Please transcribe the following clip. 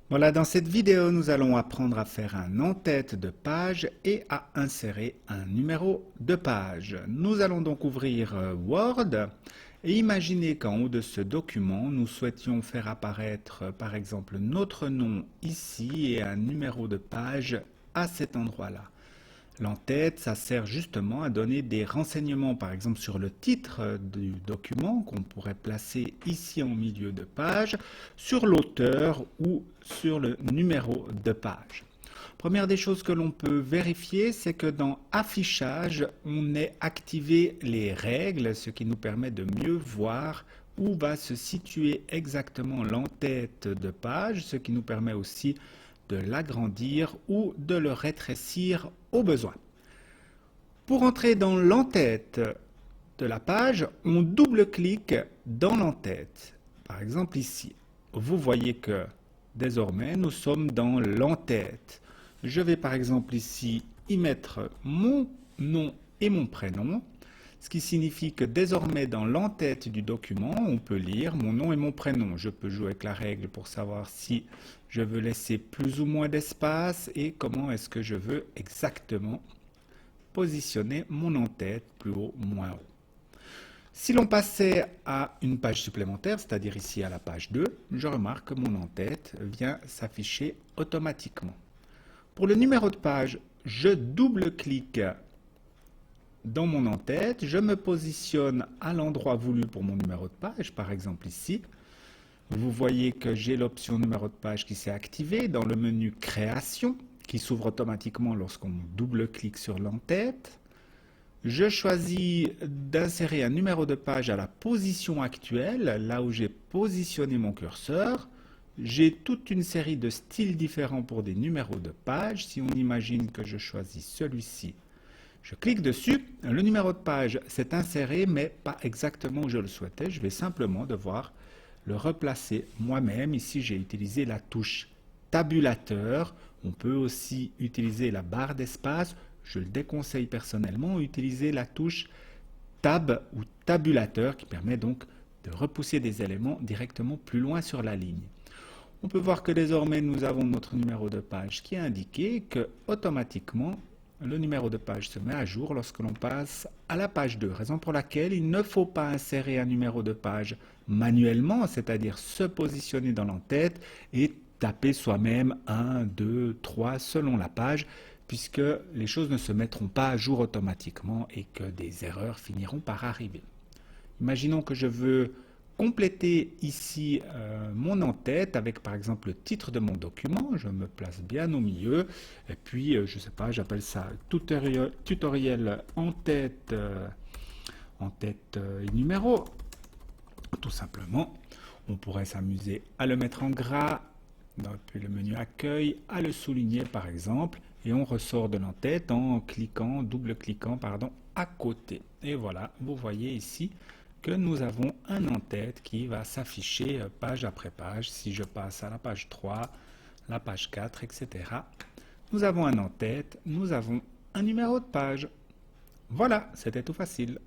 Voilà, dans cette vidéo, nous allons apprendre à faire un en-tête de page et à insérer un numéro de page. Nous allons donc ouvrir Word et imaginer qu'en haut de ce document, nous souhaitions faire apparaître par exemple notre nom ici et un numéro de page à cet endroit-là. L'en-tête, ça sert justement à donner des renseignements, par exemple sur le titre du document qu'on pourrait placer ici en milieu de page, sur l'auteur ou sur le numéro de page. Première des choses que l'on peut vérifier, c'est que dans Affichage, on ait activé les règles, ce qui nous permet de mieux voir où va se situer exactement l'en-tête de page, ce qui nous permet aussi de l'agrandir ou de le rétrécir au besoin. Pour entrer dans l'en-tête de la page, on double-clique dans l'en-tête. Par exemple ici, vous voyez que désormais nous sommes dans l'en-tête. Je vais par exemple ici y mettre mon nom et mon prénom, ce qui signifie que désormais dans l'en-tête du document, on peut lire mon nom et mon prénom. Je peux jouer avec la règle pour savoir si je veux laisser plus ou moins d'espace et comment est-ce que je veux exactement positionner mon en-tête plus haut, moins haut. Si l'on passait à une page supplémentaire, c'est-à-dire ici à la page 2, je remarque que mon en-tête vient s'afficher automatiquement. Pour le numéro de page, je double-clique dans mon en-tête, je me positionne à l'endroit voulu pour mon numéro de page, par exemple ici. Vous voyez que j'ai l'option numéro de page qui s'est activée dans le menu Création, qui s'ouvre automatiquement lorsqu'on double-clique sur l'en-tête. Je choisis d'insérer un numéro de page à la position actuelle, là où j'ai positionné mon curseur. J'ai toute une série de styles différents pour des numéros de page. Si on imagine que je choisis celui-ci, je clique dessus, le numéro de page s'est inséré, mais pas exactement où je le souhaitais. Je vais simplement devoir le replacer moi-même. Ici, j'ai utilisé la touche tabulateur. On peut aussi utiliser la barre d'espace. Je le déconseille personnellement, utiliser la touche tab ou tabulateur qui permet donc de repousser des éléments directement plus loin sur la ligne. On peut voir que désormais nous avons notre numéro de page qui est indiqué, que automatiquement le numéro de page se met à jour lorsque l'on passe à la page 2, raison pour laquelle il ne faut pas insérer un numéro de page manuellement, c'est-à-dire se positionner dans l'en-tête et taper soi-même 1, 2, 3 selon la page, puisque les choses ne se mettront pas à jour automatiquement et que des erreurs finiront par arriver. Imaginons que je veux compléter ici mon en-tête avec par exemple le titre de mon document. Je me place bien au milieu et puis je ne sais pas, j'appelle ça tutoriel en-tête et numéro. Tout simplement, on pourrait s'amuser à le mettre en gras depuis le menu accueil, à le souligner par exemple, et on ressort de l'en-tête en cliquant, double-cliquant pardon, à côté. Et voilà, vous voyez ici que nous avons un en-tête qui va s'afficher page après page. Si je passe à la page 3, la page 4, etc. Nous avons un en-tête, nous avons un numéro de page. Voilà, c'était tout facile.